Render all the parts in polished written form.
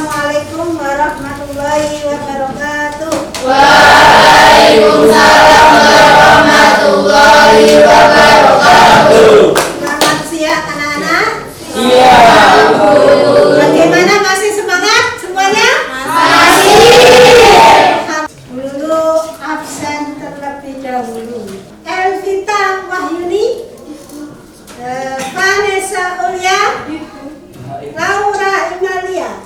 Assalamualaikum warahmatullahi wabarakatuh. Waalaikumsalam warahmatullahi wabarakatuh. Selamat siang anak-anak. Iya, Bu. Bagaimana, masih semangat semuanya? Masih. Dulu absen terlebih dahulu. Elvita Wahyuni, Vanessa Ulia, Laura Imalia.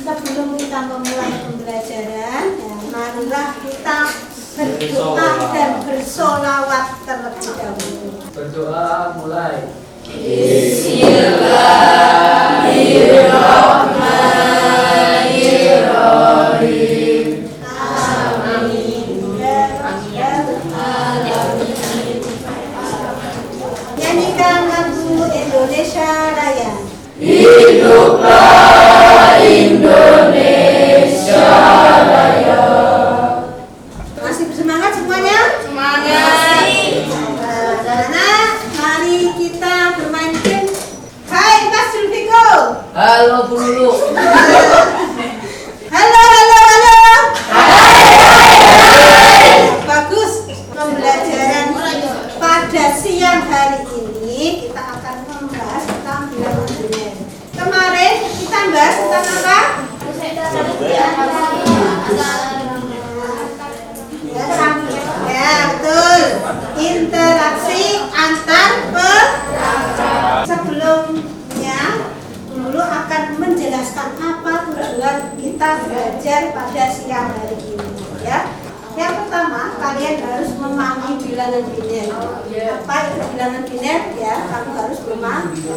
Sebelum kita memulai pembelajaran, ya, marilah kita berdoa dan bersolawat terlebih dahulu. Berdoa mulai. Bismillahirrahmanirrahim. Nyanyikan lagu Indonesia Raya. Hiduplah Indonesia Raya. Masih bersemangat semuanya? Semangat. Anak-anak, mari kita bermain game. Hai Mas Zulfiko. Halo Bu Lulu. Halo, halo, halo. Bagus. Pembelajaran pada siang hari ini kita akan membahas tentang bilangan biner. Kemarin kita bahas tentang apa? Ya, betul. Interaksi antar sebelumnya dulu akan menjelaskan apa tujuan kita belajar pada siang hari ini, ya. Yang pertama, kalian harus memahami bilangan biner. Apa itu bilangan biner? Ya, kamu harus memahami.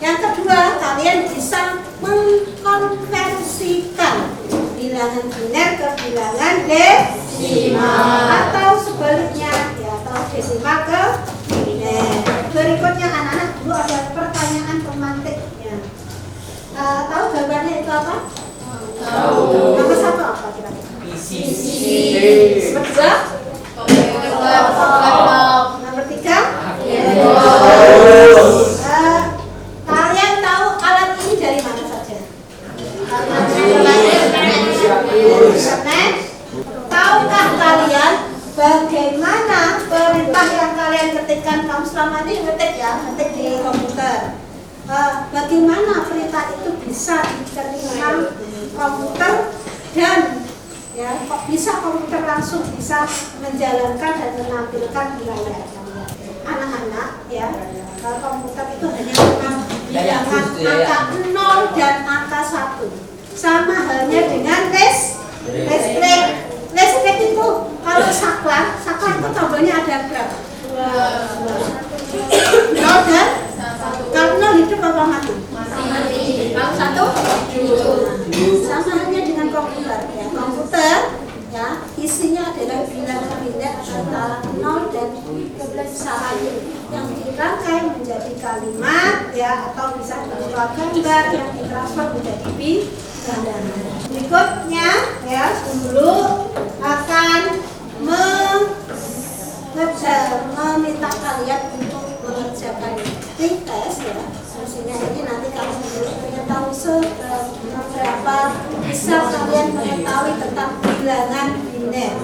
Yang kedua, kalian bisa mengkonversikan bilangan biner ke bilangan desimal atau sebaliknya, ya, atau desimal ke biner. Berikutnya anak-anak, dulu ada pertanyaan pemantiknya. Tahu gambarnya itu apa? Tahu. Nomor satu apa kira-kira? Nomor dua? Nomor tiga? Kalian tahu alat ini dari mana saja? Internet. Tahukah kalian bagaimana perintah yang kalian ketikkan? Kamu selama ini ngetik di komputer. Bagaimana perintah itu bisa diterima komputer dan ya kok bisa komputer langsung bisa menjalankan dan menampilkan bilangan anak-anak, ya. Komputer itu hanya bilangan angka 0 dan angka 1, sama halnya dengan listrik. Listrik itu kalau saklar itu tombolnya ada berapa? 0 dan kalau 0 hidup apa mati? Kalau 1 sama halnya dengan komputer, ya. Komputer, ya, isinya adalah bilangan biner antara 0 dan 1 yang dirangkai menjadi kalimat, ya, atau bisa berupa gambar yang ditransfer menjadi bilangan. Berikutnya, ya, dulu akan meminta kalian untuk mengerjakan tes, ya. Maksudnya ini nanti kamu harus mengetahui seberapa bisa kalian mengetahui tentang bilangan biner.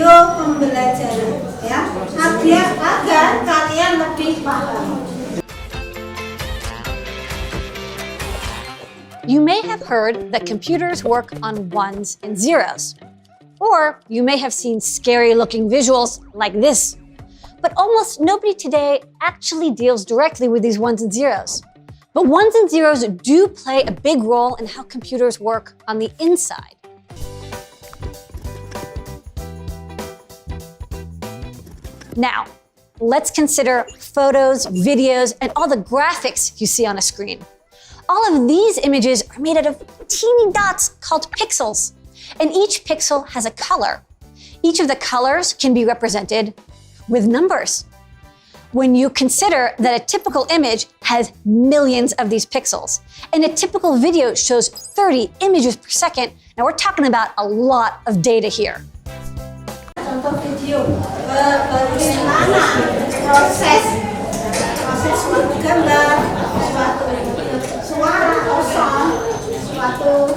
Pembelajaran, ya, agar kalian lebih paham. You may have heard that computers work on ones and zeros. Or you may have seen scary looking visuals like this. But almost nobody today actually deals directly with these ones and zeros. But ones and zeros do play a big role in how computers work on the inside. Now, let's consider photos, videos, and all the graphics you see on a screen. All of these images are made out of teeny dots called pixels, and each pixel has a color. Each of the colors can be represented with numbers. When you consider that a typical image has millions of these pixels, and a typical video shows 30 images per second, now we're talking about a lot of data here. Contoh video, bagaimana proses suatu gambar, suatu suara kosong, suatu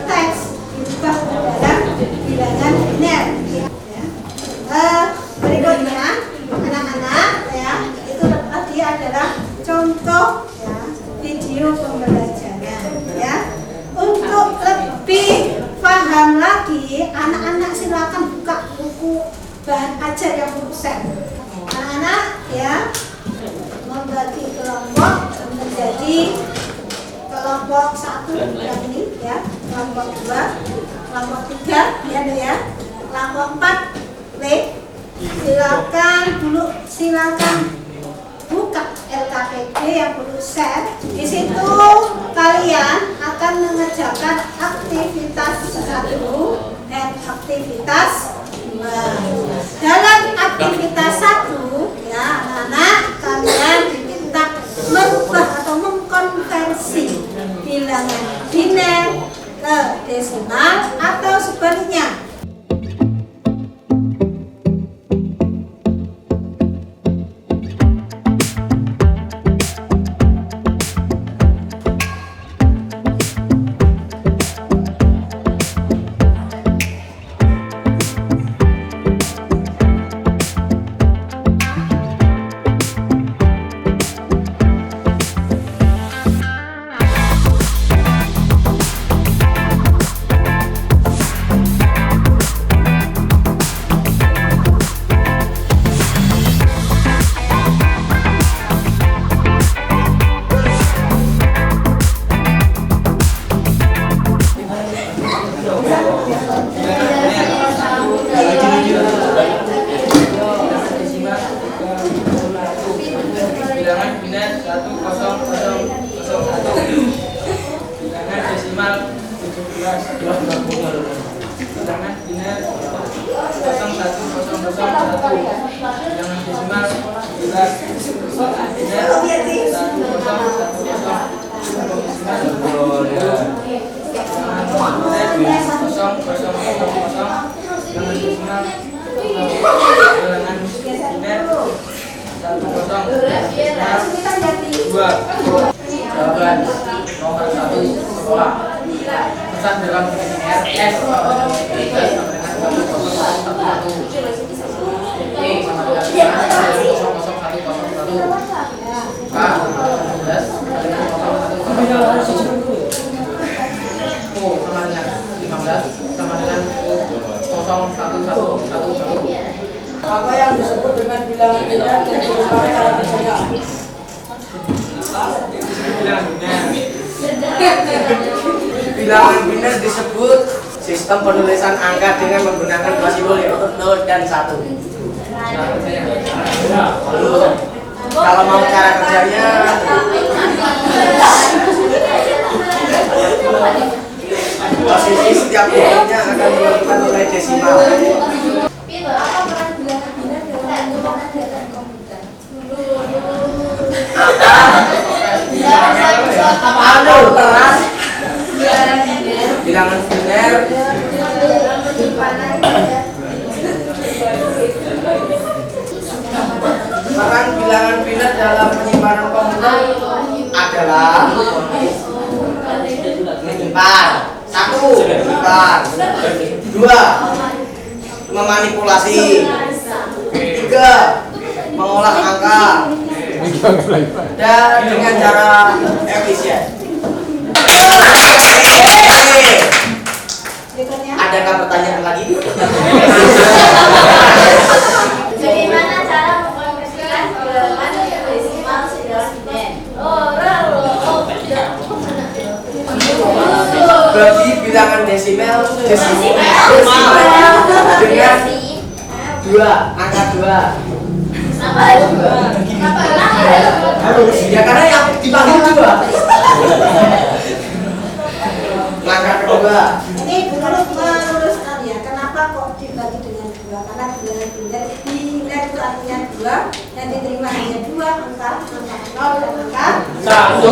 teks diubah dalam bilangan biner. Berikutnya, anak-anak ya, itu tadi adalah contoh ya, video pembelajaran ya. Untuk lebih paham lagi, anak-anak silakan buka buku bahan ajar yang berusaha. Anak-anak ya membagi kelompok menjadi kelompok 1 yang ini ya, kelompok 2, kelompok 3 ya, kelompok 4 B. Silakan buka LKPD yang berusaha. Di situ kalian akan mengerjakan aktivitas 1 dan aktivitas 2. Dalam aktivitas 1 ya anak-anak, kalian diminta merubah atau mengkonversi bilangan biner ke desimal atau sebaliknya. Bilangan biner 10001. Bilangan desimal 17. Bilangan biner 01001. Bilangan desimal 11. Biner 2. Jawaban nomor 1 sekolah. Pesan dalam RS sama dengan 10111. E sama dengan 00101. K 15 dengan 0111. O sama dengan 15 sama dengan 01111. Apa yang disebut dengan bilangan biner dan desimal cara kerjanya? Bilangan biner disebut sistem penulisan angka dengan menggunakan dua simbol yaitu 0 dan 1. Kalau mau cara kerjanya, posisi setiap hurufnya akan menentukan nilai desimal. Apa peran bilangan biner dalam penggunaan data komputer? Bilangan biner peran bilangan biner dalam penyimpanan komputer adalah menyimpan 1, menyimpan 2, memanipulasi 3, mengolah angka dan dengan cara efisien. Adakah pertanyaan lagi? Bagaimana cara mengkonversikan bilangan desimal sedalam biner? bilangan desimal dengan angka 2. Ya karena yang dipanggil 2. Langkah kedua. Ini dulu meluruskan ya, kenapa kok dibagi dengan 2? Karena bilangan biner itu artinya 2 dan diterima hanya 2 angka 0 dan angka 1.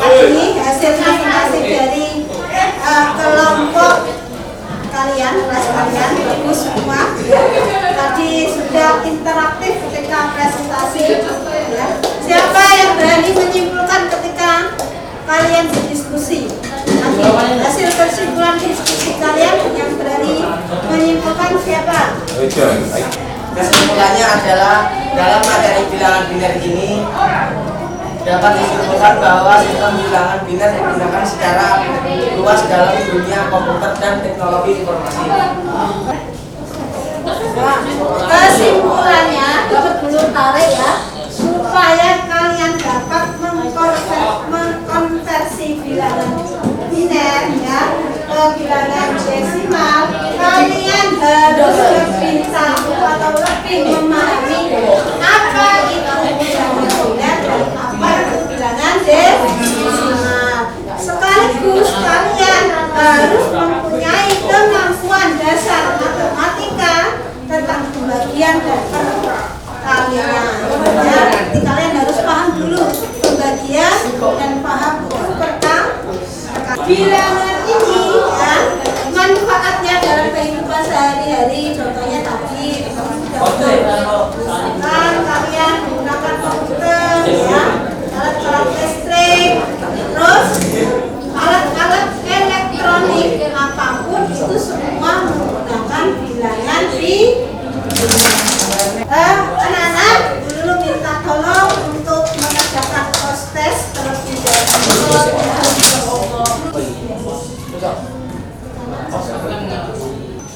Ini hasil masing-masing dari kelompok kalian, kelas kalian, bagus semua. Tadi sudah interaktif ketika presentasi. Ya. Siapa yang berani menyimpulkan ketika kalian berdiskusi? Nanti hasil kesimpulan diskusi kalian yang berani menyimpulkan siapa? Kesimpulannya adalah dalam materi bilangan biner ini dapat disimpulkan bahwa sistem bilangan biner digunakan secara luas dalam dunia komputer dan teknologi informasi. Nah, kesimpulannya dapat dulu tarik ya, supaya kalian dapat mengkonversi bilangan biner ya ke bilangan desimal. Kalian harus lebih tahu atau lebih memahami apa itu bilangan biner dan apa itu bilangan desimal. Sekaligus kalian harus mempunyai kemampuan dasar matematika tentang pembagian dan perkalian. Ya, jadi kalian harus paham dulu pembagian dan paham perkalian. Bilangan ini ya, manfaatnya dalam kehidupan sehari-hari, contohnya tadi misalkan kalian menggunakan komputer ya, alat-alat listrik, terus alat-alat elektronik apapun itu semua menggunakan bilangan anak-anak dulu minta tolong untuk mengerjakan proses terlebih dahulu.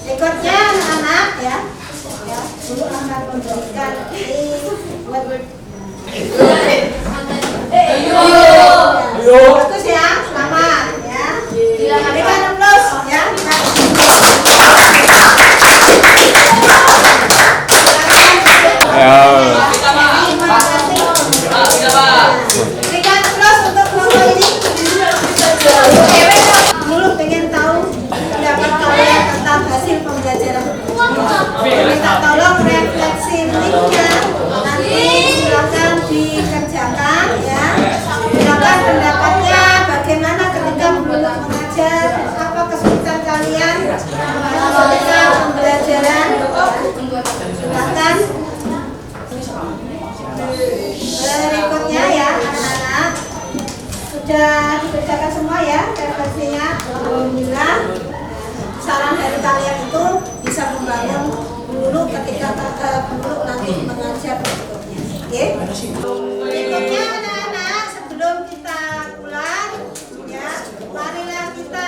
Berikutnya anak-anak ya, dulu akan memberikan bagus ya, selamat ya. Berikan aplaus ya. Berikan aplaus untuk kelompok ini. Dulu pengen tahu pendapat kalian tentang hasil pembelajaran. Minta tolong refleksi linknya. Nanti silakan dikerjakan ya. Silakan pendapatnya bagaimana ketika mengajar, apa kesulitan kalian ketika pembelajaran. Silakan. Berikutnya ya anak-anak, sudah dikerjakan semua ya refleksinya. Alhamdulillah. Saran dari kalian itu bisa membangun dulu ketika guru nanti mengajar berikutnya. Oke? Berikutnya anak-anak, sebelum kita pulang ya, marilah kita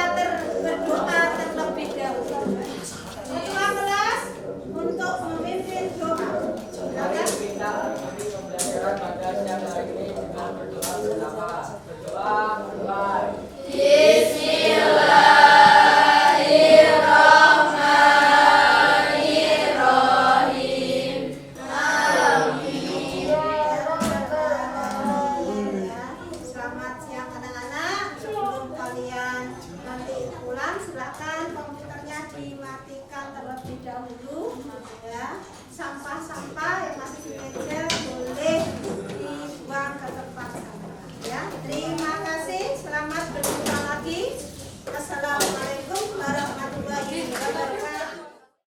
berdoa terlebih dahulu. Ketua kelas untuk memimpin doa. Silakan. Selamat siang anak-anak. Sebelum kalian nanti pulang, silakan komputernya dimatikan terlebih dahulu ya. Sampah-sampah